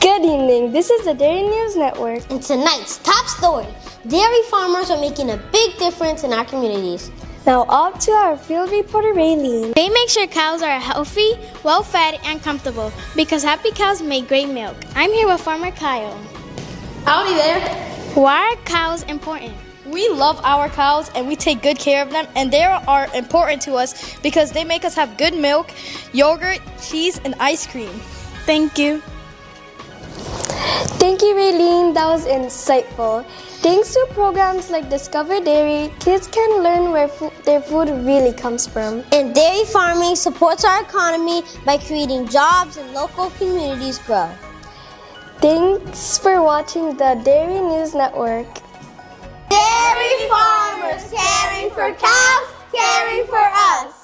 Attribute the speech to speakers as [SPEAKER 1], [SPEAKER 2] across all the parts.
[SPEAKER 1] Good evening, this is the Dairy News Network.
[SPEAKER 2] And tonight's top story, dairy farmers are making a big difference in our communities.
[SPEAKER 1] Now up to our field reporter, Raylene.
[SPEAKER 3] They make sure cows are healthy, well-fed, and comfortable because happy cows make great milk. I'm here with Farmer Kyle.
[SPEAKER 4] Howdy there.
[SPEAKER 3] Why are cows important?
[SPEAKER 4] We love our cows and we take good care of them, and they are important to us because they make us have good milk, yogurt, cheese, and ice cream.
[SPEAKER 3] Thank you.
[SPEAKER 1] Thank you, Raylene. That was insightful. Thanks to programs like Discover Dairy, kids can learn where their food really comes from.
[SPEAKER 2] And dairy farming supports our economy by creating jobs and local communities grow.
[SPEAKER 1] Thanks for watching the Dairy News Network.
[SPEAKER 2] Dairy farmers caring for cows, caring for us.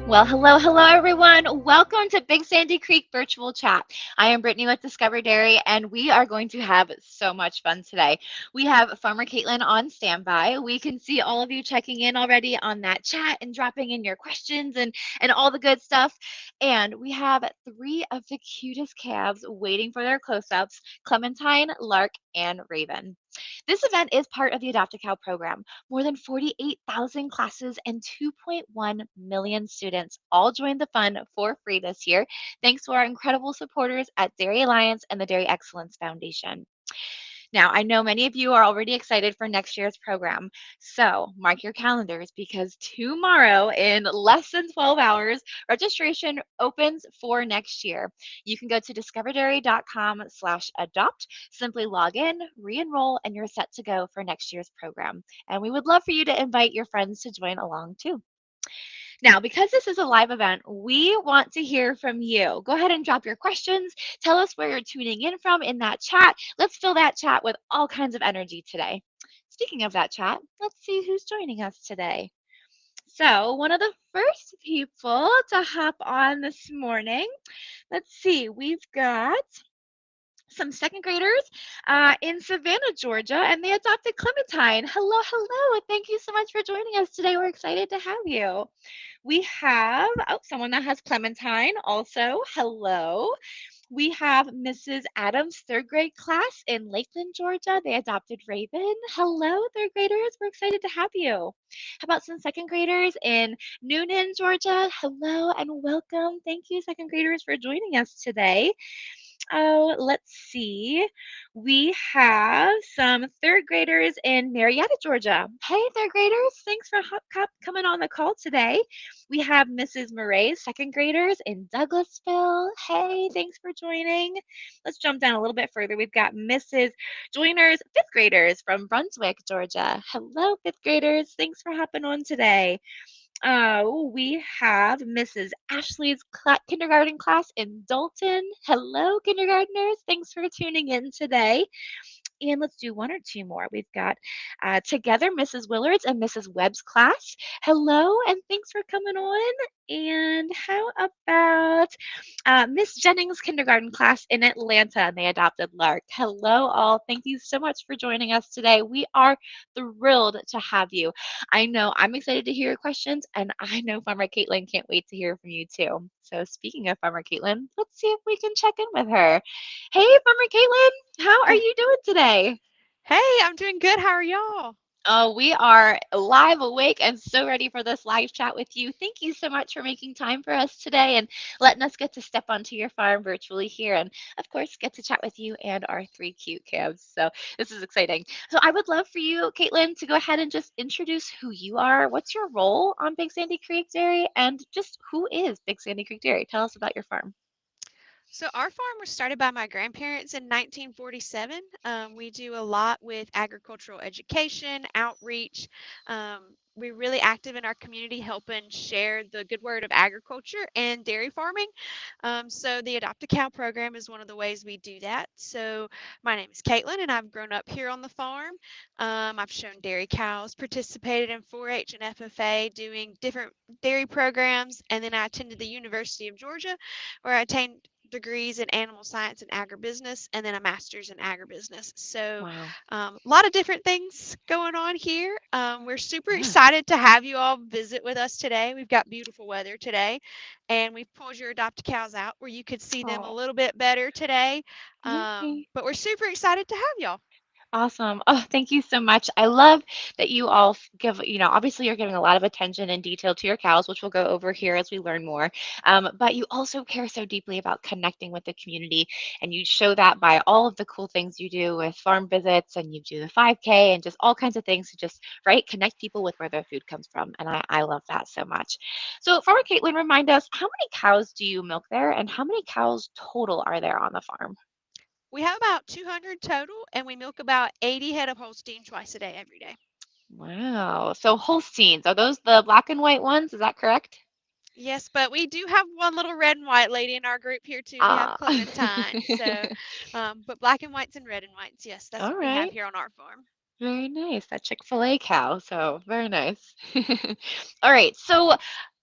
[SPEAKER 5] Well, hello, everyone. Welcome to Big Sandy Creek Virtual Chat. I am Brittany with Discover Dairy, and we are going to have so much fun today. We have Farmer Katelin on standby. We can see all of you checking in already on that chat and dropping in your questions and all the good stuff. And we have three of the cutest calves waiting for their close-ups, Clementine, Lark, and Raven. This event is part of the Adopt a Cow program. More than 48,000 classes and 2.1 million students all joined the fun for free this year, thanks to our incredible supporters at Dairy Alliance and the Dairy Excellence Foundation. Now, I know many of you are already excited for next year's program, so mark your calendars because tomorrow, in less than 12 hours, registration opens for next year. You can go to discoverdairy.com/adopt, simply log in, re-enroll, and you're set to go for next year's program. And we would love for you to invite your friends to join along too. Now, because this is a live event, we want to hear from you. Go ahead and drop your questions. Tell us where you're tuning in from in that chat. Let's fill that chat with all kinds of energy today. Speaking of that chat, let's see who's joining us today. So, one of the first people to hop on this morning, let's see, we've got some second graders in Savannah, Georgia, and they adopted Clementine. Hello. Thank you so much for joining us today. We're excited to have you. We have someone that has Clementine also. Hello. We have Mrs. Adams' third grade class in Lakeland, Georgia. They adopted Raven. Hello, third graders. We're excited to have you. How about some second graders in Noonan, Georgia? Hello and welcome. Thank you, second graders, for joining us today. Oh, let's see. We have some third graders in Marietta, Georgia. Hey, third graders. Thanks for coming on the call today. We have Mrs. Murray's second graders in Douglasville. Hey, thanks for joining. Let's jump down a little bit further. We've got Mrs. Joyner's fifth graders from Brunswick, Georgia. Hello, fifth graders. Thanks for hopping on today. We have Mrs. Ashley's kindergarten class in Dalton. Hello, kindergartners. Thanks for tuning in today. And let's do one or two more. We've got together Mrs. Willard's and Mrs. Webb's class. Hello, and thanks for coming on. And how about Miss Jennings' kindergarten class in Atlanta, and they adopted Lark. Hello, all. Thank you so much for joining us today. We are thrilled to have you. I know I'm excited to hear your questions, and I know Farmer Katelin can't wait to hear from you too. So speaking of Farmer Katelin, let's see if we can check in with her. Hey, Farmer Katelin, how are you doing today?
[SPEAKER 6] Hey, I'm doing good. How are y'all?
[SPEAKER 5] Oh, we are live, awake, and so ready for this live chat with you. Thank you so much for making time for us today and letting us get to step onto your farm virtually here and, of course, get to chat with you and our three cute calves. So this is exciting. So I would love for you, Katelin, to go ahead and just introduce who you are. What's your role on Big Sandy Creek Dairy? And just who is Big Sandy Creek Dairy? Tell us about your farm.
[SPEAKER 6] So our farm was started by my grandparents in 1947. We do a lot with agricultural education, outreach. We're really active in our community, helping share the good word of agriculture and dairy farming. So the Adopt a Cow program is one of the ways we do that. So my name is Caitlin, and I've grown up here on the farm. I've shown dairy cows, participated in 4-H and FFA, doing different dairy programs, and then I attended the University of Georgia, where I attained degrees in animal science and agribusiness, and then a master's in agribusiness. So,
[SPEAKER 5] Wow.
[SPEAKER 6] a lot of different things going on here. We're super
[SPEAKER 5] Yeah.
[SPEAKER 6] excited to have you all visit with us today. We've got beautiful weather today, and we've pulled your Adopt a Cows out where you could see them a
[SPEAKER 5] Oh,
[SPEAKER 6] little bit better today.
[SPEAKER 5] yay.
[SPEAKER 6] But we're super excited to have y'all.
[SPEAKER 5] Awesome. Oh, thank you so much. I love that you all give, obviously you're giving a lot of attention and detail to your cows, which we'll go over here as we learn more. But you also care so deeply about connecting with the community. And you show that by all of the cool things you do with farm visits and you do the 5K and just all kinds of things to just, right, connect people with where their food comes from. And I love that so much. So, Farmer Caitlin, remind us, how many cows do you milk there and how many cows total are there on the farm?
[SPEAKER 6] We have about 200 total, and we milk about 80 head of Holstein twice a day, every day.
[SPEAKER 5] Wow. So Holsteins, are those the black and white ones? Is that correct?
[SPEAKER 6] Yes, but we do have one little red and white lady in our group here too. We have
[SPEAKER 5] Ah.
[SPEAKER 6] Clementine. So, but black and whites and red and whites. Yes, that's
[SPEAKER 5] All
[SPEAKER 6] what we have
[SPEAKER 5] right.
[SPEAKER 6] here on our farm.
[SPEAKER 5] Very nice. That Chick-fil-A cow. So very nice. All right. So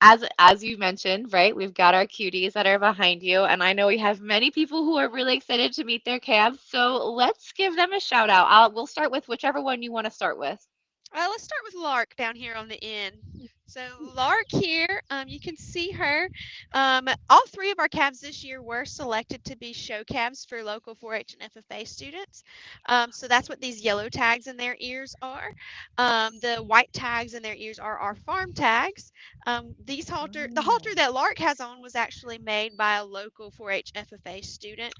[SPEAKER 5] as you mentioned, right, we've got our cuties that are behind you, and I know we have many people who are really excited to meet their calves. So let's give them a shout out. We'll start with whichever one you want to start with.
[SPEAKER 6] Let's start with Lark down here on the end. So Lark here, you can see her. All three of our calves this year were selected to be show calves for local 4-H and FFA students. So that's what these yellow tags in their ears are. The white tags in their ears are our farm tags. The halter
[SPEAKER 5] Oh.
[SPEAKER 6] that Lark has on was actually made by a local 4-H FFA student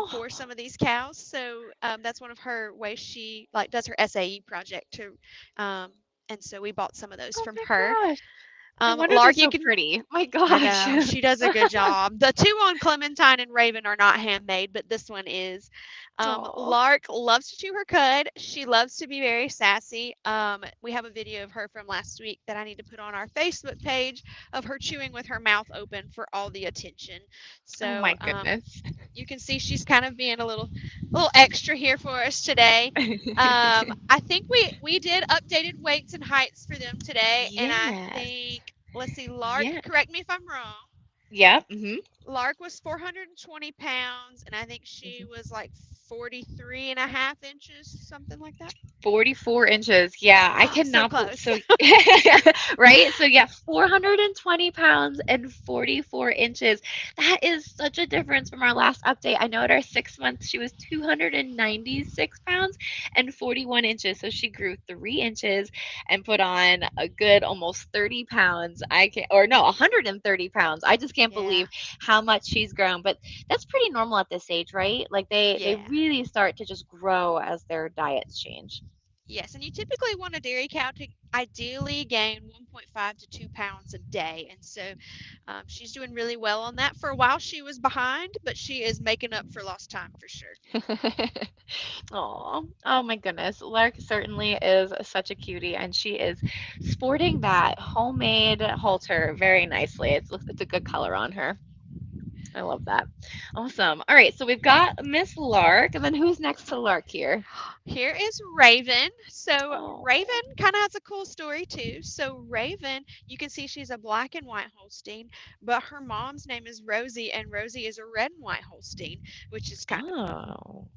[SPEAKER 6] for
[SPEAKER 5] Oh,
[SPEAKER 6] some of these cows. So that's one of her ways she like does her SAE project to um, and so we bought some of those
[SPEAKER 5] oh
[SPEAKER 6] from
[SPEAKER 5] my
[SPEAKER 6] her.
[SPEAKER 5] gosh. No wonder they're
[SPEAKER 6] Lark, you
[SPEAKER 5] so
[SPEAKER 6] can.
[SPEAKER 5] pretty. My
[SPEAKER 6] I
[SPEAKER 5] gosh.
[SPEAKER 6] know she does a good job. The two on Clementine and Raven are not handmade, but this one is.
[SPEAKER 5] Oh.
[SPEAKER 6] Lark loves to chew her cud. She loves to be very sassy. We have a video of her from last week that I need to put on our Facebook page of her chewing with her mouth open for all the attention.
[SPEAKER 5] Oh
[SPEAKER 6] So
[SPEAKER 5] my goodness.
[SPEAKER 6] you can see she's kind of being a little extra here for us today. I think we did updated weights and heights for them today, and I
[SPEAKER 5] Yes.
[SPEAKER 6] think let's see, Lark,
[SPEAKER 5] Yeah.
[SPEAKER 6] correct me if I'm wrong.
[SPEAKER 5] Yeah. Mm-hmm.
[SPEAKER 6] Lark was 420 pounds, and I think she was like 43 and a half inches, something like that.
[SPEAKER 5] 44 inches. Yeah, I
[SPEAKER 6] So
[SPEAKER 5] cannot believe
[SPEAKER 6] close.
[SPEAKER 5] so right? So yeah, 420 pounds and 44 inches. That is such a difference from our last update. I know at our 6 months she was 296 pounds and 41 inches. So she grew 3 inches and put on a good almost 30 pounds. I can or no, 130 pounds. I just can't
[SPEAKER 6] Yeah.
[SPEAKER 5] believe how much she's grown. But that's pretty normal at this age, right? Like they
[SPEAKER 6] Yeah.
[SPEAKER 5] really start to just grow as their diets change.
[SPEAKER 6] Yes, and you typically want a dairy cow to ideally gain 1.5 to 2 pounds a day. And so she's doing really well on that. For a while, she was behind, but she is making up for lost time for sure.
[SPEAKER 5] Oh, oh my goodness. Lark certainly is such a cutie, and she is sporting that homemade halter very nicely. It's a good color on her. I love that. Awesome. All right, so we've got Miss Lark, and then who's next to Lark here?
[SPEAKER 6] Here is Raven. So
[SPEAKER 5] Oh,
[SPEAKER 6] Raven kind of has a cool story too. So Raven, you can see she's a black and white Holstein, but her mom's name is Rosie, and Rosie is a red and white Holstein, which is kind of cool.
[SPEAKER 5] oh,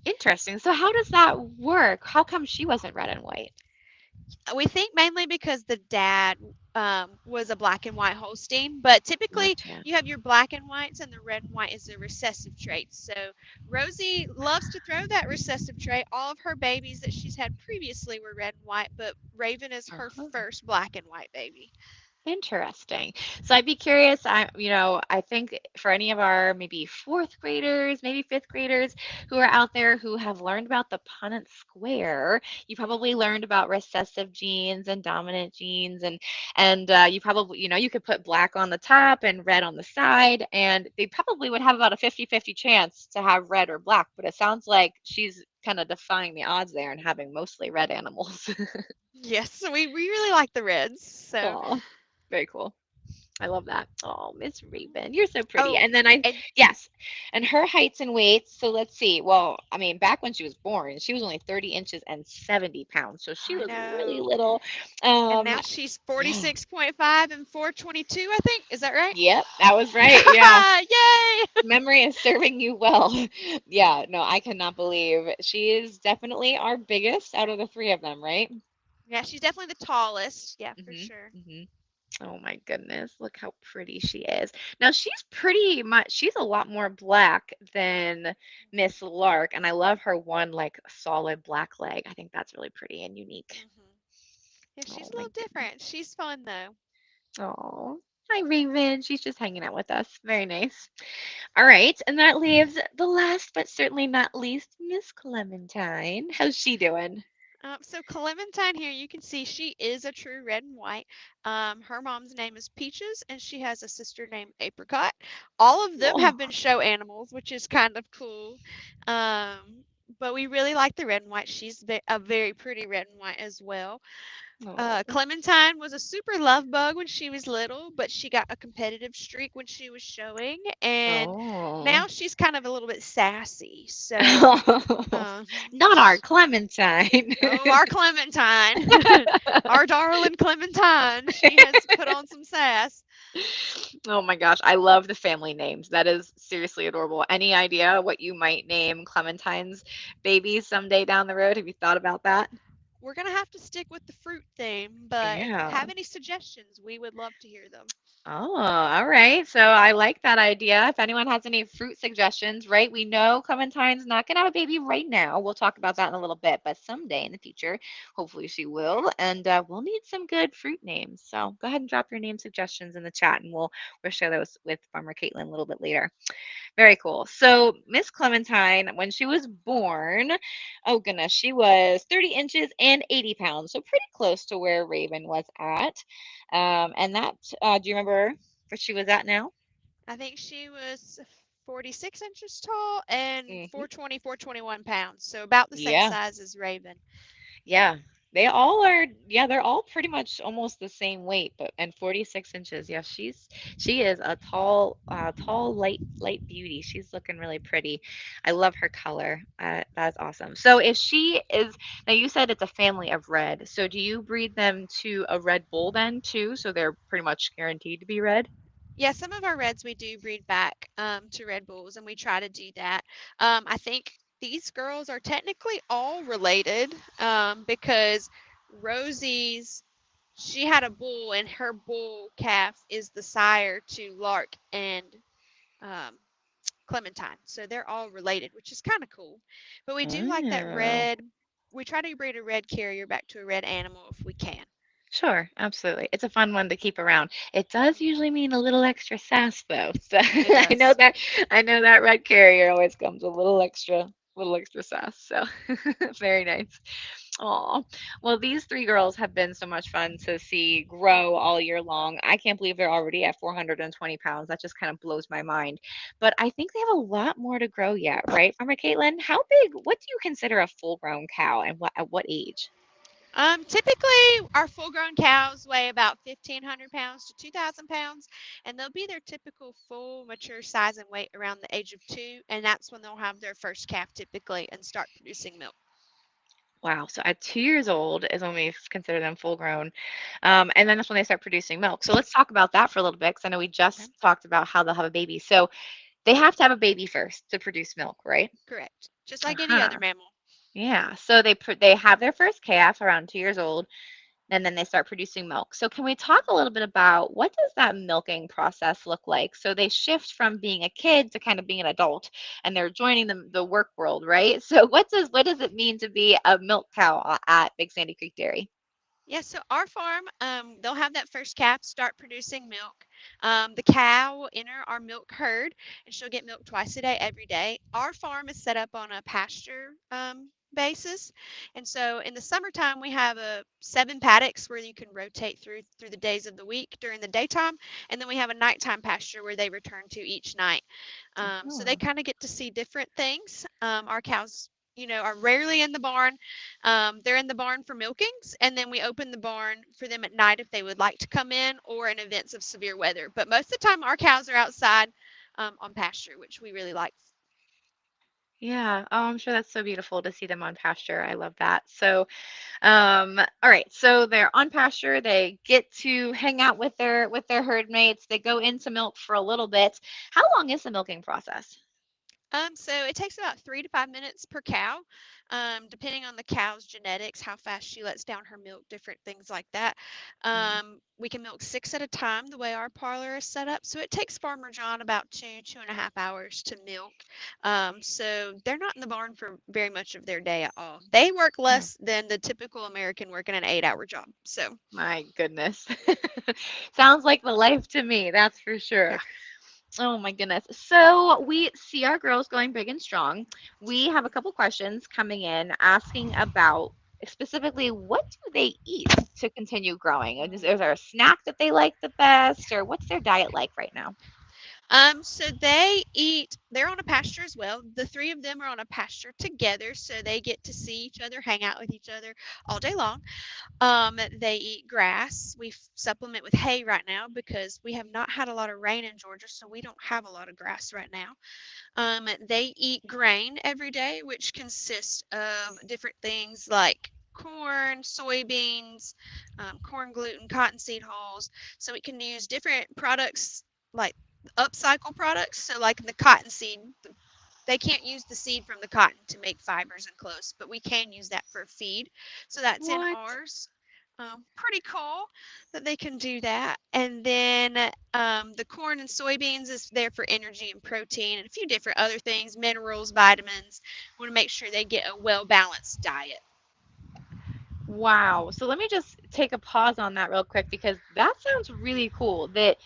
[SPEAKER 5] interesting. So how does that work? How come she wasn't red and white?
[SPEAKER 6] We think mainly because the dad was a black and white Holstein, but typically
[SPEAKER 5] Gotcha.
[SPEAKER 6] you have your black and whites, and the red and white is the recessive trait. So Rosie loves to throw that recessive trait. All of her babies that she's had previously were red and white, but Raven is her
[SPEAKER 5] Uh-huh.
[SPEAKER 6] first black and white baby.
[SPEAKER 5] Interesting. So I'd be curious, I think for any of our maybe fourth graders, maybe fifth graders who are out there who have learned about the Punnett square, you probably learned about recessive genes and dominant genes and you probably, you could put black on the top and red on the side, and they probably would have about a 50-50 chance to have red or black, but it sounds like she's kind of defying the odds there and having mostly red animals.
[SPEAKER 6] Yes, we really like the reds. So,
[SPEAKER 5] Aw, very cool. I love that. Oh, Miss Raven, you're so pretty.
[SPEAKER 6] oh,
[SPEAKER 5] And then
[SPEAKER 6] and
[SPEAKER 5] yes, and her heights and weights. So let's see. Well, I mean, back when she was born, she was only 30 inches and 70 pounds. So she
[SPEAKER 6] I
[SPEAKER 5] was really
[SPEAKER 6] know.
[SPEAKER 5] little.
[SPEAKER 6] And
[SPEAKER 5] Um,
[SPEAKER 6] now she's
[SPEAKER 5] yeah.
[SPEAKER 6] 46.5 and 422, I think. Is that right?
[SPEAKER 5] Yep, that was right. Yeah.
[SPEAKER 6] Yay!
[SPEAKER 5] Memory is serving you well. Yeah, no, I cannot believe she is definitely our biggest out of the three of them, right?
[SPEAKER 6] Yeah, she's definitely the tallest. Yeah, for
[SPEAKER 5] hmm
[SPEAKER 6] sure.
[SPEAKER 5] hmm Oh my goodness, look how pretty she is. Now she's a lot more black than Miss Lark, and I love her one like solid black leg. I think that's really pretty and unique.
[SPEAKER 6] Hmm. Yeah, she's
[SPEAKER 5] Oh
[SPEAKER 6] a
[SPEAKER 5] my
[SPEAKER 6] little
[SPEAKER 5] goodness.
[SPEAKER 6] different. She's fun though.
[SPEAKER 5] Oh. Hi Raven. She's just hanging out with us. Very nice. All right, and that leaves the last but certainly not least, Miss Clementine. How's she doing?
[SPEAKER 6] So Clementine here, you can see she is a true red and white. Her mom's name is Peaches, and she has a sister named Apricot. All of them
[SPEAKER 5] Oh.
[SPEAKER 6] have been show animals, which is kind of cool. Um, but we really like the red and white. She's a very pretty red and white as well.
[SPEAKER 5] Oh.
[SPEAKER 6] Clementine was a super love bug when she was little, but she got a competitive streak when she was showing, and
[SPEAKER 5] Oh.
[SPEAKER 6] now she's kind of a little bit sassy. So, um,
[SPEAKER 5] Not our Clementine.
[SPEAKER 6] oh, our Clementine, our darling Clementine, she has put on some sass.
[SPEAKER 5] Oh my gosh, I love the family names. That is seriously adorable. Any idea what you might name Clementine's baby someday down the road? Have you thought about that?
[SPEAKER 6] We're gonna have to stick with the fruit theme, but if you
[SPEAKER 5] Yeah.
[SPEAKER 6] have any suggestions, we would love to hear them.
[SPEAKER 5] Oh, all right. So I like that idea. If anyone has any fruit suggestions, right? We know Clementine's not going to have a baby right now. We'll talk about that in a little bit, but someday in the future, hopefully she will. And we'll need some good fruit names. So go ahead and drop your name suggestions in the chat, and we'll share those with Farmer Caitlin a little bit later. Very cool. So Miss Clementine, when she was born, oh goodness, she was 30 inches and 80 pounds, so pretty close to where Raven was at. And that, do you remember where she was at now?
[SPEAKER 6] I think she was 46 inches tall and
[SPEAKER 5] hmm
[SPEAKER 6] 420, 421 pounds, so about the same
[SPEAKER 5] Yeah.
[SPEAKER 6] size as Raven.
[SPEAKER 5] Yeah, they all are. Yeah, they're all pretty much almost the same weight, but and 46 inches. Yeah, she is a tall, light beauty. She's looking really pretty. I love her color. That's awesome. So if she is now, you said it's a family of red. So do you breed them to a red bull then too? So they're pretty much guaranteed to be red.
[SPEAKER 6] Yeah, some of our reds we do breed back to Red Bulls, and we try to do that. I think these girls are technically all related because Rosie's she had a bull, and her bull calf is the sire to Lark and um, Clementine. So they're all related, which is kind of cool. But we do like that
[SPEAKER 5] Oh.
[SPEAKER 6] red. We try to breed a red carrier back to a red animal if we can.
[SPEAKER 5] Sure, absolutely. It's a fun one to keep around. It does usually mean a little extra sass though. So
[SPEAKER 6] It does.
[SPEAKER 5] I know that red carrier always comes a little extra sass. So very nice. Oh, well, these three girls have been so much fun to see grow all year long. I can't believe they're already at 420 pounds. That just kind of blows my mind. But I think they have a lot more to grow yet, right? Farmer Caitlin, what do you consider a full-grown cow and at what age?
[SPEAKER 6] Typically, our full-grown cows weigh about 1,500 pounds to 2,000 pounds, and they'll be their typical full mature size and weight around the age of 2, and that's when they'll have their first calf typically and start producing milk.
[SPEAKER 5] Wow. So at 2 years old is when we consider them full grown. And then that's when they start producing milk. So let's talk about that for a little bit because I know we
[SPEAKER 6] Okay.
[SPEAKER 5] just talked about how they'll have a baby. So they have to have a baby first to produce milk, right?
[SPEAKER 6] Correct. Just like any other
[SPEAKER 5] Uh-huh.
[SPEAKER 6] mammal.
[SPEAKER 5] Yeah. So they have their first calf around 2 years old, and then they start producing milk. So can we talk a little bit about what does that milking process look like? So they shift from being a kid to kind of being an adult, and they're joining the work world, right? So what does it mean to be a milk cow at Big Sandy Creek Dairy?
[SPEAKER 6] Yeah, so our farm, they'll have that first calf start producing milk. The cow will enter our milk herd, and she'll get milk twice a day, every day. Our farm is set up on a pasture basis, and so in the summertime we have 7 paddocks where you can rotate through the days of the week during the daytime, and then we have a nighttime pasture where they return to each night. So they
[SPEAKER 5] Oh.
[SPEAKER 6] kind of get to see different things. Our cows, are rarely in the barn. They're in the barn for milkings, and then we open the barn for them at night if they would like to come in or in events of severe weather. But most of the time, our cows are outside on pasture, which we really like.
[SPEAKER 5] Yeah. Oh, I'm sure that's so beautiful to see them on pasture. I love that. So, all right. So they're on pasture. They get to hang out with their herd mates. They go into milk for a little bit. How long is the milking process?
[SPEAKER 6] So it takes about 3 to 5 minutes per cow, depending on the cow's genetics, how fast she lets down her milk, different things like that.
[SPEAKER 5] Mm.
[SPEAKER 6] We can milk 6 at a time the way our parlor is set up. So it takes Farmer John about 2.5 hours to milk. So they're not in the barn for very much of their day at all. They work
[SPEAKER 5] Oh,
[SPEAKER 6] less than the typical American working an 8-hour job. So
[SPEAKER 5] my goodness. Sounds like the life to me, that's for sure.
[SPEAKER 6] yeah.
[SPEAKER 5] Oh my goodness. So we see our girls going big and strong. We have a couple questions coming in asking about specifically what do they eat to continue growing? Is there a snack that they like the best, or what's their diet like right now?
[SPEAKER 6] So they're on a pasture as well. The three of them are on a pasture together, so they get to see each other, hang out with each other all day long. They eat grass. We supplement with hay right now because we have not had a lot of rain in Georgia, so we don't have a lot of grass right now. They eat grain every day, which consists of different things like corn, soybeans, corn gluten, cottonseed hulls. So we can use different products like upcycle products. So like the cottonseed, they can't use the seed from the cotton to make fibers and clothes, but we can use that for feed. So that's in
[SPEAKER 5] What?
[SPEAKER 6] ours. Pretty cool that they can do that. And then the corn and soybeans is there for energy and protein and a few different other things, minerals, vitamins. We want to make sure they get a well balanced diet.
[SPEAKER 5] Wow. So let me just take a pause on that real quick because that sounds really cool that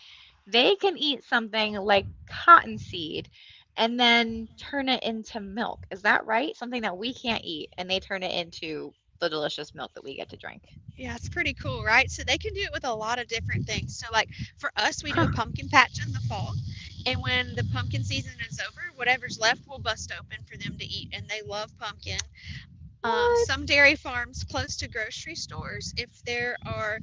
[SPEAKER 5] they can eat something like cottonseed and then turn it into milk. Is that right? Something that we can't eat and they turn it into the delicious milk that we get to drink.
[SPEAKER 6] Yeah, it's pretty cool, right? So they can do it with a lot of different things. So, like for us, we do a
[SPEAKER 5] Huh.
[SPEAKER 6] pumpkin patch in the fall. And when the pumpkin season is over, whatever's left will bust open for them to eat. And they love pumpkin.
[SPEAKER 5] What?
[SPEAKER 6] Some dairy farms close to grocery stores, if there are,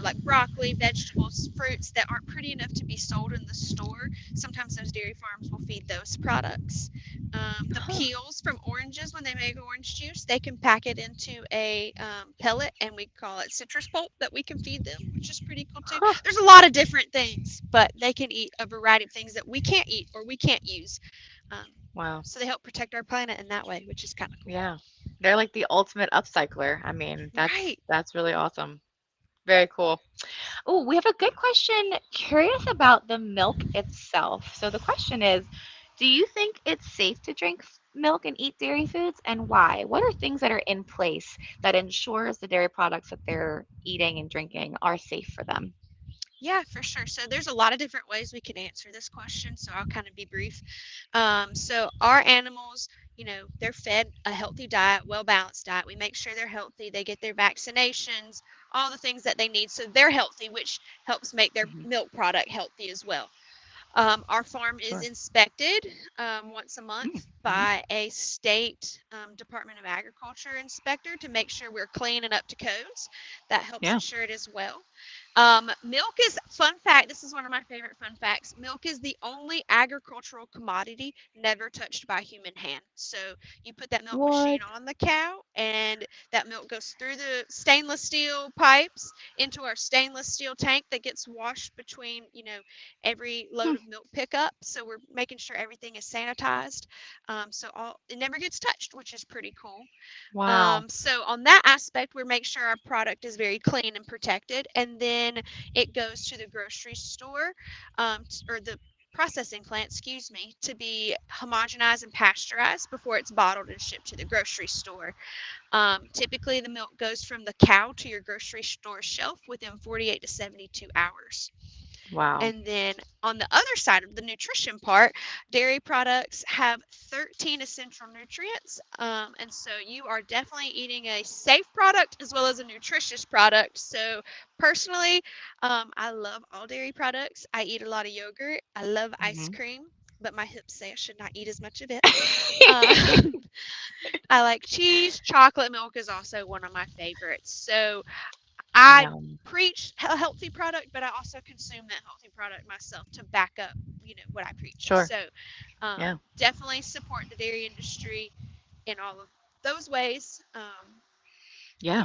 [SPEAKER 6] like broccoli, vegetables, fruits that aren't pretty enough to be sold in the store, sometimes those dairy farms will feed those products. The
[SPEAKER 5] Huh.
[SPEAKER 6] peels from oranges, when they make orange juice, they can pack it into a pellet, and we call it citrus pulp that we can feed them, which is pretty cool too.
[SPEAKER 5] Huh.
[SPEAKER 6] There's a lot of different things, but they can eat a variety of things that we can't eat or we can't use. Um,
[SPEAKER 5] Wow.
[SPEAKER 6] so they help protect our planet in that way, which is kind of cool.
[SPEAKER 5] Yeah. They're like the ultimate upcycler. I mean,
[SPEAKER 6] Right.
[SPEAKER 5] that's really awesome. Very cool. Oh, we have a good question. Curious about the milk itself. So the question is, do you think it's safe to drink milk and eat dairy foods, and why? What are things that are in place that ensures the dairy products that they're eating and drinking are safe for them?
[SPEAKER 6] Yeah, for sure. So there's a lot of different ways we can answer this question. So I'll kind of be brief. So our animals, they're fed a healthy diet, well balanced diet. We make sure they're healthy. They get their vaccinations, all the things that they need. So they're healthy, which helps make their
[SPEAKER 5] Hmm.
[SPEAKER 6] milk product healthy as well. Our farm is
[SPEAKER 5] Sure.
[SPEAKER 6] inspected once a
[SPEAKER 5] Mm,
[SPEAKER 6] month
[SPEAKER 5] mhm.
[SPEAKER 6] by a state Department of Agriculture inspector to make sure we're clean and up to codes. That helps
[SPEAKER 5] Yeah.
[SPEAKER 6] ensure it as well. Milk is, fun fact, this is one of my favorite fun facts. Milk is the only agricultural commodity never touched by human hand. So you put that milk machine
[SPEAKER 5] What?
[SPEAKER 6] on the cow, and that milk goes through the stainless steel pipes into our stainless steel tank that gets washed between, every load
[SPEAKER 5] Hmm.
[SPEAKER 6] of milk pickup. So we're making sure everything is sanitized. So it never gets touched, which is pretty cool.
[SPEAKER 5] Wow.
[SPEAKER 6] So on that aspect, we make sure our product is very clean and protected, and then it goes to the grocery store, or the processing plant, to be homogenized and pasteurized before it's bottled and shipped to the grocery store. Typically, the milk goes from the cow to your grocery store shelf within 48 to 72 hours.
[SPEAKER 5] Wow.
[SPEAKER 6] And then on the other side of the nutrition part, dairy products have 13 essential nutrients. And so you are definitely eating a safe product as well as a nutritious product. So personally, I love all dairy products. I eat a lot of yogurt. I love ice
[SPEAKER 5] Hmm.
[SPEAKER 6] cream, but my hips say I should not eat as much of it. Uh, I like cheese. Chocolate milk is also one of my favorites. So I
[SPEAKER 5] Yum.
[SPEAKER 6] preach a healthy product, but I also consume that healthy product myself to back up, what I preach.
[SPEAKER 5] Sure.
[SPEAKER 6] So
[SPEAKER 5] Yeah.
[SPEAKER 6] definitely support the dairy industry in all of those ways.
[SPEAKER 5] Yeah.
[SPEAKER 6] Yeah,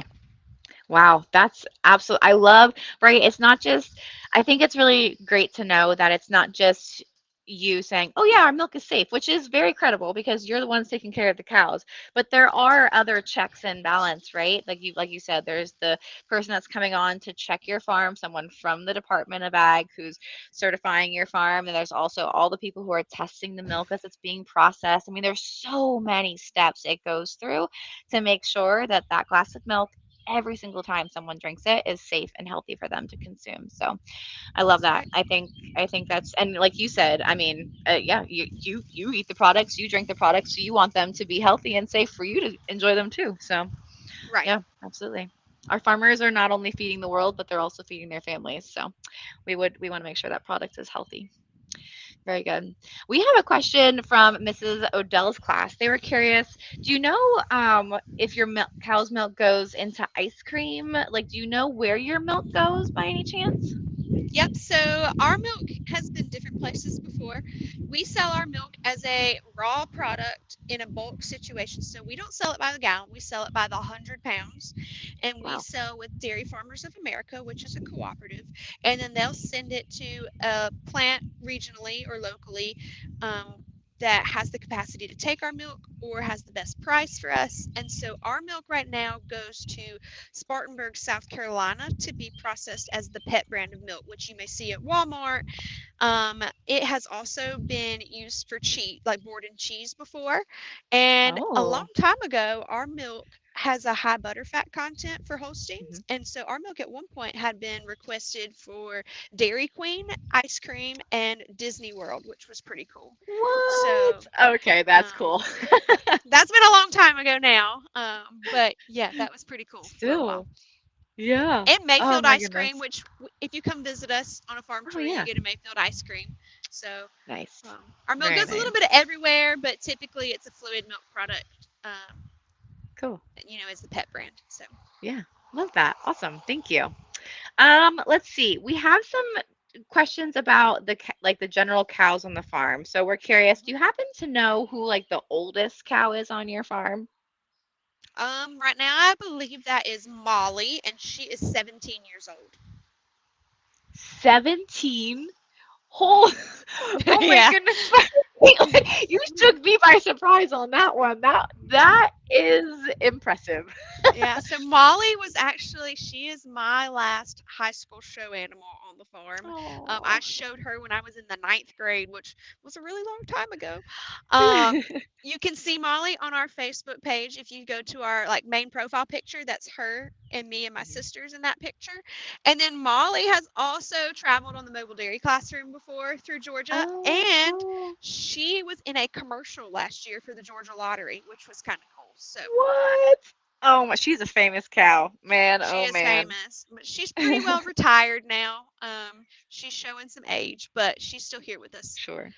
[SPEAKER 5] Wow, that's absolutely, I love, right? It's not just, I think it's really great to know that it's not just you saying, oh, yeah, our milk is safe, which is very credible because you're the ones taking care of the cows. But there
[SPEAKER 6] yes,
[SPEAKER 5] are other checks and balance, right? Like you said, there's the person that's coming on to check your farm, someone from the Department of Ag who's certifying your farm. And there's also all the people who are testing the milk as it's being processed. I mean, there's so many steps it goes through to make sure that that glass of milk every single time someone drinks it is safe and healthy for them to consume. So I love
[SPEAKER 6] that's
[SPEAKER 5] that.
[SPEAKER 6] right.
[SPEAKER 5] I think that's, and like you said, I mean, yeah, you eat the products, you drink the products, so you want them to be healthy and safe for you to enjoy them too. So
[SPEAKER 6] Right.
[SPEAKER 5] yeah, absolutely. Our farmers are not only feeding the world, but they're also feeding their families. So we want to make sure that product is healthy. Very good. We have a question from Mrs. Odell's class. They were curious, do you know if your cow's milk goes into ice cream? Like, do you know where your milk goes by any chance?
[SPEAKER 6] Yep. So our milk has been different places before. We sell our milk as a raw product in a bulk situation. So we don't sell it by the gallon. We sell it by the 100 pounds, and we
[SPEAKER 5] Wow.
[SPEAKER 6] sell with Dairy Farmers of America, which is a cooperative. And then they'll send it to a plant regionally or locally. That has the capacity to take our milk or has the best price for us. And so our milk right now goes to Spartanburg, South Carolina, to be processed as the pet brand of milk, which you may see at Walmart. It has also been used for cheese, like board and cheese before. And a long
[SPEAKER 5] Oh.
[SPEAKER 6] time ago, our milk has a high butterfat content for
[SPEAKER 5] Mhm.
[SPEAKER 6] Holsteins. And so our milk at one point had been requested for Dairy Queen, ice cream, and Disney World, which was pretty cool. So
[SPEAKER 5] What? Okay, that's
[SPEAKER 6] um,
[SPEAKER 5] cool.
[SPEAKER 6] that's been a long time ago now. But yeah, that was pretty cool for a while.
[SPEAKER 5] Still. Yeah.
[SPEAKER 6] And
[SPEAKER 5] Oh
[SPEAKER 6] Mayfield
[SPEAKER 5] my
[SPEAKER 6] ice cream,
[SPEAKER 5] goodness.
[SPEAKER 6] which if you come visit us on a farm
[SPEAKER 5] Oh
[SPEAKER 6] tour, you
[SPEAKER 5] yeah.
[SPEAKER 6] get a Mayfield ice cream. So
[SPEAKER 5] Nice.
[SPEAKER 6] our milk
[SPEAKER 5] Very
[SPEAKER 6] goes a little
[SPEAKER 5] nice.
[SPEAKER 6] bit everywhere, but typically it's a fluid milk product.
[SPEAKER 5] Cool.
[SPEAKER 6] As the pet brand. So
[SPEAKER 5] Yeah. Love that. Awesome. Thank you. Let's see. We have some questions about like the general cows on the farm. So we're curious, do you happen to know who like the oldest cow is on your farm?
[SPEAKER 6] right now I believe that is Molly, and she is 17 years old.
[SPEAKER 5] 17. Oh, oh my
[SPEAKER 6] Yeah.
[SPEAKER 5] goodness. You took me by surprise on that one. That is impressive.
[SPEAKER 6] Yeah, so Molly was actually, she is my last high school show animal on the farm. I
[SPEAKER 5] Oh.
[SPEAKER 6] showed her when I was in the ninth grade, which was a really long time ago. Um, you can see Molly on our Facebook page. If you go to our like main profile picture, that's her and me and my sisters in that picture. And then Molly has also traveled on the mobile dairy classroom before through Georgia,
[SPEAKER 5] Oh,
[SPEAKER 6] and
[SPEAKER 5] cool.
[SPEAKER 6] she was in a commercial last year for the Georgia Lottery, which was kind of cool. So
[SPEAKER 5] What? Oh my, she's a famous cow. Man,
[SPEAKER 6] she
[SPEAKER 5] oh
[SPEAKER 6] is
[SPEAKER 5] man.
[SPEAKER 6] famous, but she's pretty well retired now. She's showing some age, but she's still here with us.
[SPEAKER 5] Sure.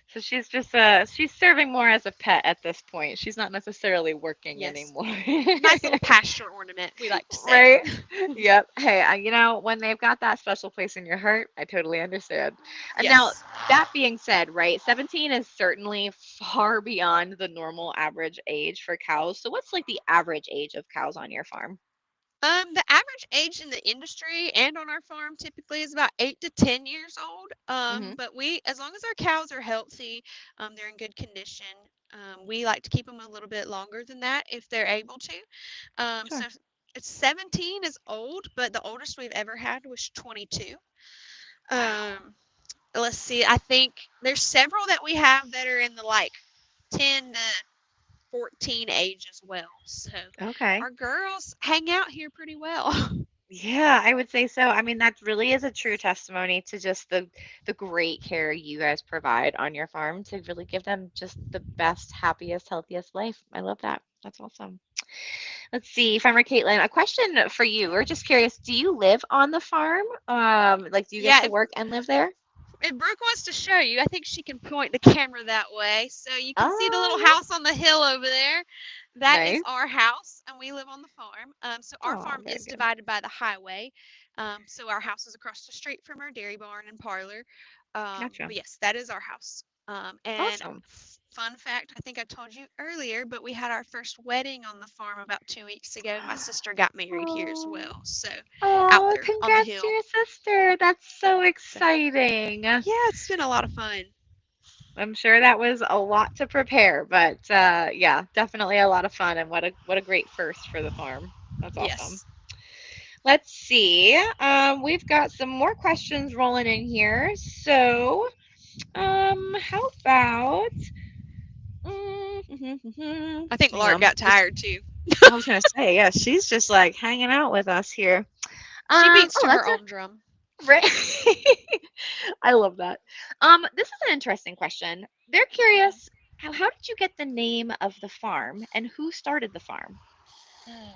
[SPEAKER 5] So she's just she's serving more as a pet at this point. She's not necessarily working
[SPEAKER 6] Yes.
[SPEAKER 5] anymore.
[SPEAKER 6] Nice little pasture ornament, we like to say.
[SPEAKER 5] Right? Yep. Hey, when they've got that special place in your heart, I totally understand. And now,
[SPEAKER 6] Yes.
[SPEAKER 5] that being said, right, 17 is certainly far beyond the normal average age for cows. So what's like the average age of cows on your farm?
[SPEAKER 6] The average age in the industry and on our farm typically is about 8 to 10 years old.
[SPEAKER 5] Hmm.
[SPEAKER 6] But as long as our cows are healthy, they're in good condition. We like to keep them a little bit longer than that if they're able to. So
[SPEAKER 5] Sure.
[SPEAKER 6] it's 17 is old, but the oldest we've ever had was 22.
[SPEAKER 5] Wow.
[SPEAKER 6] Um, let's see, I think there's several that we have that are in the like 10 to 14 age as well. So
[SPEAKER 5] Okay.
[SPEAKER 6] our girls hang out here pretty well.
[SPEAKER 5] Yeah, I would say so. I mean, that really is a true testimony to just the great care you guys provide on your farm to really give them just the best, happiest, healthiest life. I love that. That's awesome. Let's see, Farmer Caitlin, a question for you. We're just curious, do you live on the farm? Like, do you get
[SPEAKER 6] Yeah,
[SPEAKER 5] to work and live there?
[SPEAKER 6] if Brooke wants to show you, I think she can point the camera that way. So you can see the little
[SPEAKER 5] Yeah.
[SPEAKER 6] house on the hill over there. That is
[SPEAKER 5] Nice.
[SPEAKER 6] our house, and we live on the farm. So our
[SPEAKER 5] Oh,
[SPEAKER 6] farm
[SPEAKER 5] very
[SPEAKER 6] is
[SPEAKER 5] good.
[SPEAKER 6] divided by the highway. So our house is across the street from our dairy barn and parlor.
[SPEAKER 5] Gotcha.
[SPEAKER 6] But yes, that is our house. And
[SPEAKER 5] Awesome.
[SPEAKER 6] fun fact, I think I told you earlier, but we had our first wedding on the farm about 2 weeks ago. My sister got married here as
[SPEAKER 5] Oh,
[SPEAKER 6] well. So out
[SPEAKER 5] oh,
[SPEAKER 6] there on the
[SPEAKER 5] congrats to
[SPEAKER 6] hill.
[SPEAKER 5] your sister. That's so
[SPEAKER 6] So
[SPEAKER 5] exciting.
[SPEAKER 6] yeah, it's been a lot of fun.
[SPEAKER 5] I'm sure that was a lot to prepare, but yeah, definitely a lot of fun and what a great first for the farm. That's awesome.
[SPEAKER 6] Yes.
[SPEAKER 5] Let's see. We've got some more questions rolling in here. So, how about
[SPEAKER 6] I think
[SPEAKER 5] hang
[SPEAKER 6] Lark
[SPEAKER 5] on.
[SPEAKER 6] got tired too.
[SPEAKER 5] I was gonna say, yeah, she's just like hanging out with us here.
[SPEAKER 6] She beats
[SPEAKER 5] Oh,
[SPEAKER 6] to her
[SPEAKER 5] that's
[SPEAKER 6] own drum.
[SPEAKER 5] a right. I love that. This is an interesting question. They're curious, how did you get the name of the farm and who started the farm?
[SPEAKER 6] Mm.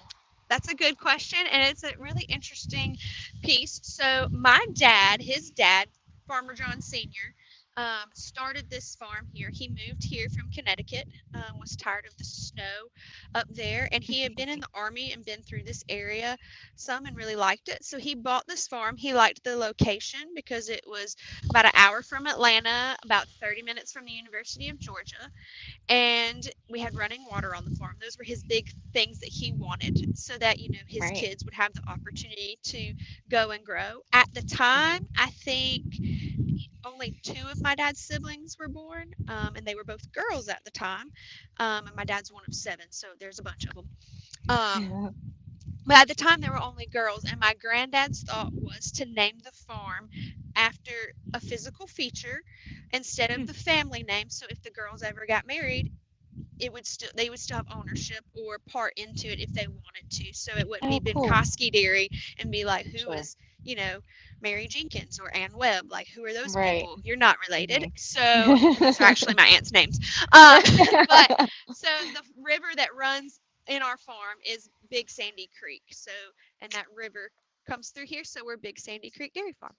[SPEAKER 6] That's a good question, and it's a really interesting piece. So, my dad, his dad, Farmer John Sr., started this farm here. He moved here from Connecticut, was tired of the snow up there, and he had been in the Army and been through this area some and really liked it. So, he bought this farm. He liked the location because it was about an hour from Atlanta, about 30 minutes from the University of Georgia, and we had running water on the farm. Those were his big things that he wanted so that, his
[SPEAKER 5] Right.
[SPEAKER 6] kids would have the opportunity to go and grow. At the time,
[SPEAKER 5] Hmm.
[SPEAKER 6] I think only two of my dad's siblings were born, and they were both girls at the time. And my dad's one of seven, so there's a bunch of them. Um, but at the time, there were only girls, and my granddad's thought was to name the farm after a physical feature instead of the family name. So if the girls ever got married, it would still they would still have ownership or part into it if they wanted to. So it wouldn't be
[SPEAKER 5] Oh,
[SPEAKER 6] Ben
[SPEAKER 5] cool.
[SPEAKER 6] Kosky Dairy and be like, who
[SPEAKER 5] Sure.
[SPEAKER 6] is, Mary Jenkins or Ann Webb? Like, who are those
[SPEAKER 5] Right.
[SPEAKER 6] people? You're not related.
[SPEAKER 5] Hmm.
[SPEAKER 6] So, and those are actually my aunt's names. Um, but so the river that runs in our farm is Big Sandy Creek. So, and that river comes through here. So we're Big Sandy Creek Dairy Farm.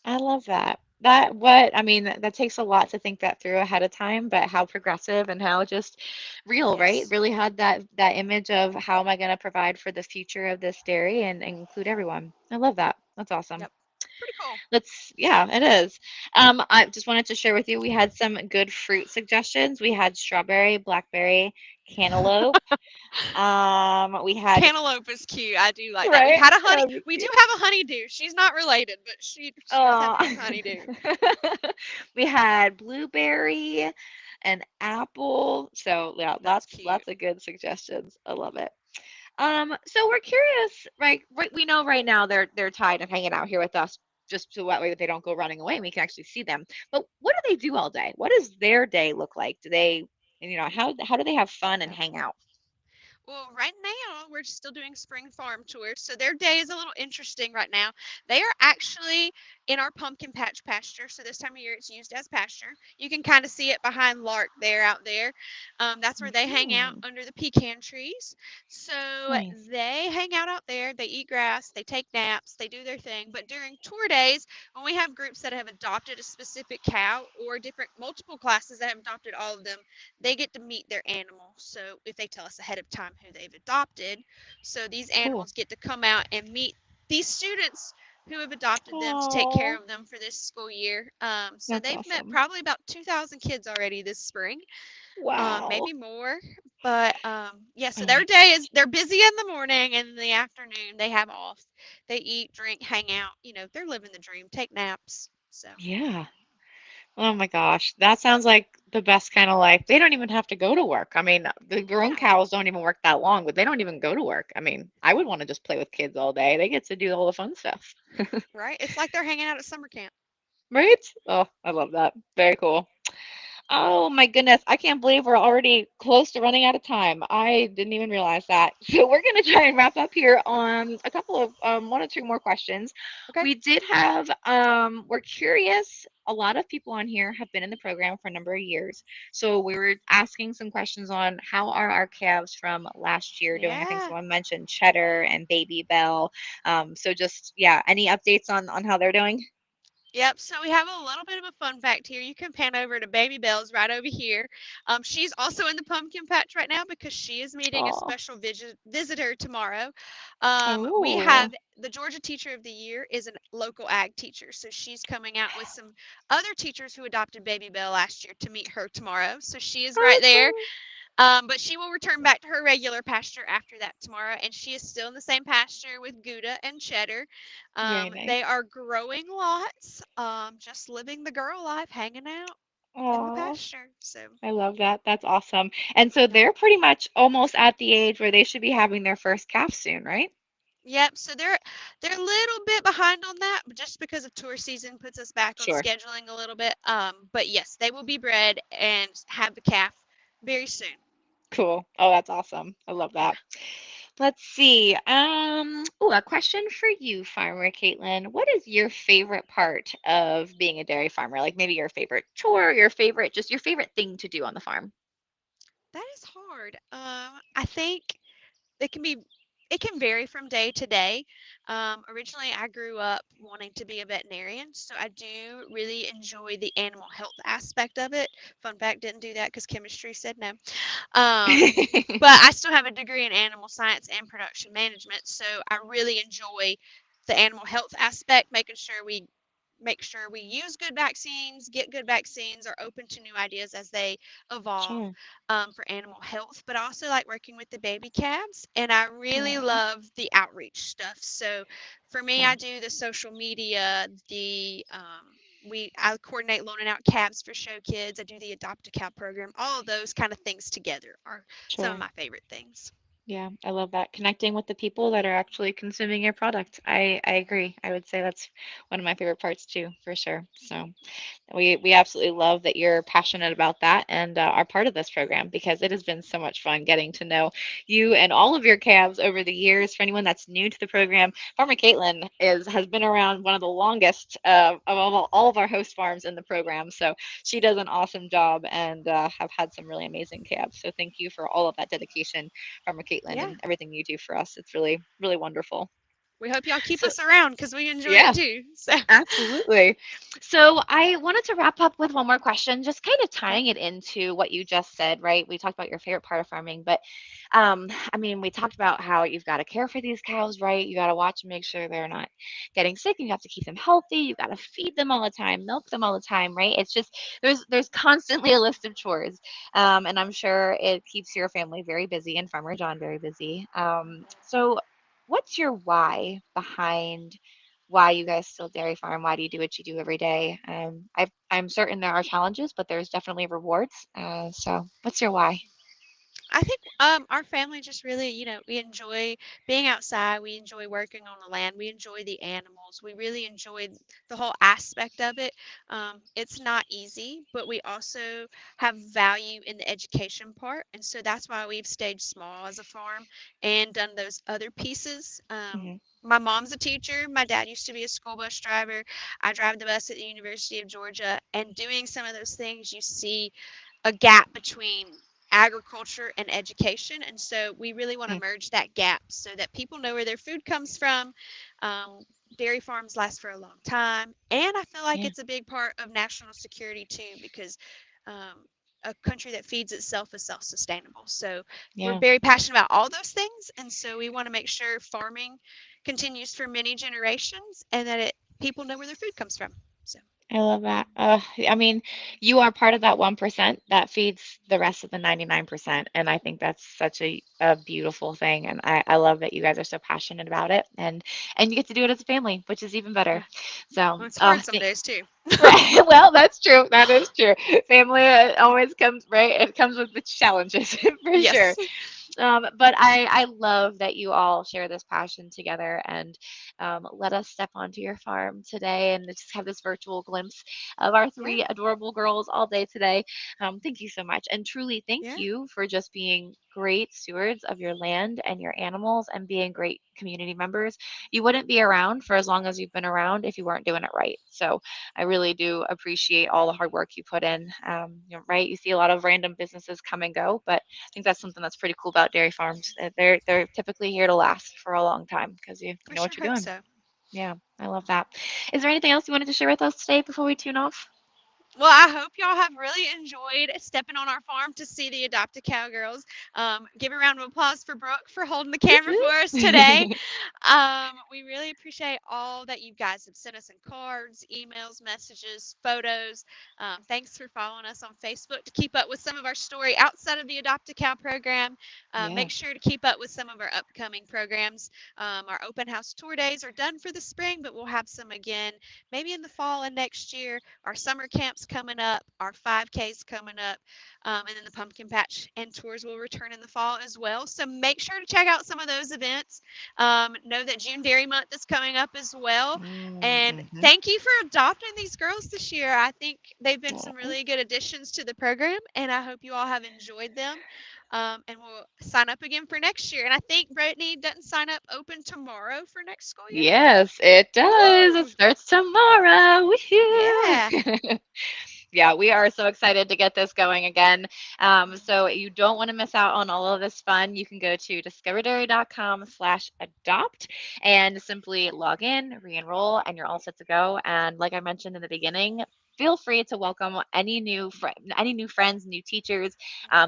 [SPEAKER 5] I love that. I mean, that takes a lot to think that through ahead of time, but how progressive and how just real, right?
[SPEAKER 6] Yes.
[SPEAKER 5] Really had that image of how am I going to provide for the future of this dairy and include everyone. I love that. That's awesome.
[SPEAKER 6] Yep. Pretty cool.
[SPEAKER 5] Yeah, it is. I just wanted to share with you, we had some good fruit suggestions. We had strawberry, blackberry, cantaloupe. We had,
[SPEAKER 6] Cantaloupe is cute. I do like that. We
[SPEAKER 5] right?
[SPEAKER 6] had a honey.
[SPEAKER 5] That was
[SPEAKER 6] We do
[SPEAKER 5] cute.
[SPEAKER 6] have a honeydew. She's not related, but she does have a
[SPEAKER 5] Oh.
[SPEAKER 6] cute honeydew.
[SPEAKER 5] We had blueberry and apple. So yeah,
[SPEAKER 6] That's
[SPEAKER 5] lots
[SPEAKER 6] cute.
[SPEAKER 5] of good suggestions. I love it. So we're curious, right, we know right now they're tied and hanging out here with us just so that way they don't go running away and we can actually see them. But what do they do all day? What does their day look like? Do they, how do they have fun and hang out?
[SPEAKER 6] Well, right now we're still doing spring farm tours, so their day is a little interesting right now. They are actually in our pumpkin patch pasture, so this time of year it's used as pasture. You can kind of see it behind Lark there, out there. That's where they hang out
[SPEAKER 5] Hmm.
[SPEAKER 6] under the pecan trees. So
[SPEAKER 5] Nice.
[SPEAKER 6] they hang out out there. They eat grass, they take naps, they do their thing. But during tour days, when we have groups that have adopted a specific cow or different multiple classes that have adopted all of them, they get to meet their animal. So if they tell us ahead of time who they've adopted, so these
[SPEAKER 5] Cool.
[SPEAKER 6] animals get to come out and meet these students who have adopted them to take care
[SPEAKER 5] Oh,
[SPEAKER 6] of them for this school year. So
[SPEAKER 5] that's
[SPEAKER 6] they've met
[SPEAKER 5] awesome.
[SPEAKER 6] probably about 2,000 kids already this spring,
[SPEAKER 5] Wow.
[SPEAKER 6] maybe more. But yeah, so their day is they're busy in the morning and in the afternoon they have off. They eat, drink, hang out. They're living the dream, take naps. So
[SPEAKER 5] Yeah. Oh my gosh, that sounds like the best kind of life. They don't even have to go to work. I mean, the grown
[SPEAKER 6] no,
[SPEAKER 5] cows don't even work that long, but they don't even go to work. I mean, I would want to just play with kids all day. They get to do all the fun stuff.
[SPEAKER 6] right? It's like they're hanging out at summer camp.
[SPEAKER 5] Right? Oh, I love that. Very cool. Oh my goodness, I can't believe we're already close to running out of time. I didn't even realize that. So we're going to try and wrap up here on a couple of one or two more questions.
[SPEAKER 6] Okay.
[SPEAKER 5] We did have we're curious. A lot of people on here have been in the program for a number of years. So we were asking some questions on how are our calves from last year doing. I think
[SPEAKER 6] Yeah.
[SPEAKER 5] someone mentioned Cheddar and Baby Bell. So just yeah, any updates on how they're doing?
[SPEAKER 6] Yep. So we have a little bit of a fun fact here. You can pan over to Baby Belle's right over here. She's also in the pumpkin patch right now because she is meeting a
[SPEAKER 5] Oh.
[SPEAKER 6] special visitor tomorrow. We
[SPEAKER 5] Oh.
[SPEAKER 6] have the Georgia Teacher of the Year is a local ag teacher, so she's coming out with some other teachers who adopted Baby Belle last year to meet her tomorrow. So she is
[SPEAKER 5] Oh,
[SPEAKER 6] right
[SPEAKER 5] that's
[SPEAKER 6] there.
[SPEAKER 5] fun.
[SPEAKER 6] But she will return back to her regular pasture after that tomorrow, and she is still in the same pasture with Gouda and Cheddar.
[SPEAKER 5] Very
[SPEAKER 6] They
[SPEAKER 5] nice.
[SPEAKER 6] are growing lots, just living the girl life, hanging out in the
[SPEAKER 5] Oh,
[SPEAKER 6] pasture. So,
[SPEAKER 5] I love that. That's awesome. And so
[SPEAKER 6] yeah.
[SPEAKER 5] they're pretty much almost at the age where they should be having their first calf soon, right?
[SPEAKER 6] Yep. So they're a little bit behind on that, but just because of tour season puts us back on
[SPEAKER 5] Sure.
[SPEAKER 6] scheduling a little bit. But yes, they will be bred and have the calf very soon.
[SPEAKER 5] Cool. Oh, that's awesome. I love
[SPEAKER 6] Yeah.
[SPEAKER 5] that. Let's see. Oh, a question for you, Farmer Caitlin. What is your favorite part of being a dairy farmer? Like maybe your favorite chore, your favorite, just your favorite thing to do on the farm?
[SPEAKER 6] That is hard. I think it can be it can vary from day to day. Originally, I grew up wanting to be a veterinarian, so I do really enjoy the animal health aspect of it. Fun fact, didn't do that because chemistry said no. But I still have a degree in animal science and production management, so I really enjoy the animal health aspect, make sure we use good vaccines, get good vaccines, are open to new ideas as they evolve
[SPEAKER 5] Sure.
[SPEAKER 6] for animal health. But I also like working with the baby calves, and I really
[SPEAKER 5] Oh,
[SPEAKER 6] love the outreach stuff. So for me, I
[SPEAKER 5] cool.
[SPEAKER 6] do the social media, I coordinate loaning out calves for show kids. I do the adopt a cow program. All of those kind of things together are some of
[SPEAKER 5] Sure.
[SPEAKER 6] my favorite things.
[SPEAKER 5] Yeah, I love that. Connecting with the people that are actually consuming your product. I agree. I would say that's one of my favorite parts too, for sure. So we absolutely love that you're passionate about that and are part of this program because it has been so much fun getting to know you and all of your calves over the years. For anyone that's new to the program, Farmer Caitlin has been around one of the longest of all of our host farms in the program. So she does an awesome job and have had some really amazing calves. So thank you for all of that dedication, Farmer Caitlin,
[SPEAKER 6] Yeah.
[SPEAKER 5] and everything you do for us. It's really, really wonderful.
[SPEAKER 6] We hope y'all keep
[SPEAKER 5] So
[SPEAKER 6] us around because we enjoy it
[SPEAKER 5] yeah.
[SPEAKER 6] too. So,
[SPEAKER 5] Absolutely. So I wanted to wrap up with one more question, just kind of
[SPEAKER 6] okay.
[SPEAKER 5] tying it into what you just said, right? We talked about your favorite part of farming, but I mean, we talked about how you've got to care for these cows, right? You got to watch and make sure they're not getting sick, and you have to keep them healthy. You got to feed them all the time, milk them all the time, right? It's just there's constantly a list of chores, and I'm sure it keeps your family very busy and Farmer John very busy. So what's your why behind why you guys still dairy farm? Why do you do what you do every day? I'm certain there are challenges, but there's definitely rewards. So, what's your why?
[SPEAKER 6] I think our family just really, we enjoy being outside. We enjoy working on the land. We enjoy the animals. We really enjoy the whole aspect of it. It's not easy, but we also have value in the education part. And so that's why we've stayed small as a farm and done those other pieces.
[SPEAKER 5] Hmm.
[SPEAKER 6] My mom's a teacher. My dad used to be a school bus driver. I drive the bus at the University of Georgia. And doing some of those things, you see a gap between agriculture and education. And so we really want to merge that gap so that people know where their food comes from. Um, Dairy farms last for a long time. And I feel like
[SPEAKER 5] Yeah,
[SPEAKER 6] it's a big part of national security too, because a country that feeds itself is self sustainable. So we're
[SPEAKER 5] yeah.
[SPEAKER 6] very passionate about all those things. And so we want to make sure farming continues for many generations and that people know where their food comes from. So,
[SPEAKER 5] I love that. I mean, you are part of that 1% that feeds the rest of the 99%. And I think that's such a beautiful thing. And I love that you guys are so passionate about it and you get to do it as a family, which is even better.
[SPEAKER 6] yeah.
[SPEAKER 5] So,
[SPEAKER 6] Well, it's hard some
[SPEAKER 5] thank
[SPEAKER 6] days too.
[SPEAKER 5] right. Well, that's true. That is true. Family always comes, right? It comes with the challenges for sure.
[SPEAKER 6] Yes.
[SPEAKER 5] But I love that you all share this passion together and let us step onto your farm today and just have this virtual glimpse of our
[SPEAKER 6] Yeah.
[SPEAKER 5] three adorable girls all day today. Thank you so much. And truly, thank
[SPEAKER 6] Yeah.
[SPEAKER 5] you for just being great stewards of your land and your animals and being great community members. You wouldn't be around for as long as you've been around if you weren't doing it right. So I really do appreciate all the hard work you put in. Right? You see a lot of random businesses come and go, but I think that's something that's pretty cool about dairy farms. They're typically here to last for a long time because you
[SPEAKER 6] We
[SPEAKER 5] know
[SPEAKER 6] sure
[SPEAKER 5] what you're
[SPEAKER 6] hope
[SPEAKER 5] doing.
[SPEAKER 6] so.
[SPEAKER 5] Yeah, I love that. Is there anything else you wanted to share with us today before we tune off?
[SPEAKER 6] Well, I hope y'all have really enjoyed stepping on our farm to see the adopted cowgirls. Give a round of applause for Brooke for holding the camera for us today. We really appreciate all that you guys have sent us in cards, emails, messages, photos. Thanks for following us on Facebook to keep up with some of our story outside of the Adopt a Cow program.
[SPEAKER 5] Yeah.
[SPEAKER 6] Make sure to keep up with some of our upcoming programs. Our open house tour days are done for the spring, but we'll have some again maybe in the fall and next year. Our summer camps coming up, our 5Ks coming up, and then the pumpkin patch and tours will return in the fall as well. So make sure to check out some of those events. Know that June Dairy Month is coming up as well. And
[SPEAKER 5] Mm-hmm.
[SPEAKER 6] thank you for adopting these girls this year. I think they've been some really good additions to the program, and I hope you all have enjoyed them. And we'll sign up again for next year. And I think Brittany doesn't sign up open tomorrow for next school year.
[SPEAKER 5] Yes, it does. It
[SPEAKER 6] Woo!
[SPEAKER 5] starts tomorrow.
[SPEAKER 6] Yeah.
[SPEAKER 5] Woohoo! Yeah, we are so excited to get this going again. So you don't want to miss out on all of this fun. You can go to discoverdairy.com/adopt and simply log in, re-enroll, and you're all set to go. And like I mentioned in the beginning, feel free to welcome any new friends, new teachers.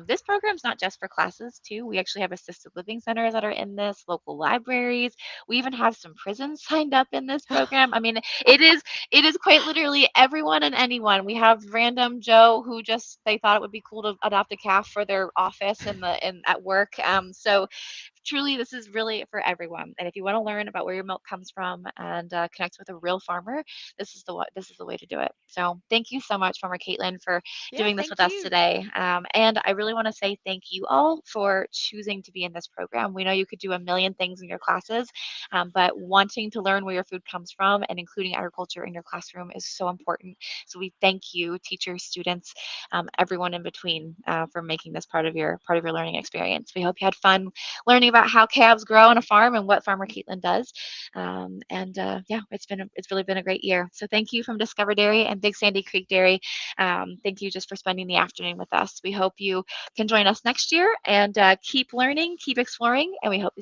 [SPEAKER 5] This program's not just for classes too. We actually have assisted living centers that are in this, local libraries. We even have some prisons signed up in this program. I mean, it is quite literally everyone and anyone. We have random Joe who just they thought it would be cool to adopt a calf for their office in at work. So truly, this is really for everyone. And if you want to learn about where your milk comes from and connect with a real farmer, this is the way to do it. So thank you so much, Farmer Caitlin, for
[SPEAKER 6] Yeah,
[SPEAKER 5] doing this with
[SPEAKER 6] thank
[SPEAKER 5] us
[SPEAKER 6] you.
[SPEAKER 5] today. And I really want to say thank you all for choosing to be in this program. We know you could do a million things in your classes, but wanting to learn where your food comes from and including agriculture in your classroom is so important. So we thank you, teachers, students, everyone in between, for making this part of your learning experience. We hope you had fun learning about how calves grow on a farm and what Farmer Caitlin does. Yeah, it's really been a great year. So thank you from Discover Dairy and Big Sandy Creek Dairy. Thank you just for spending the afternoon with us. We hope you can join us next year and keep learning, keep exploring, and we hope to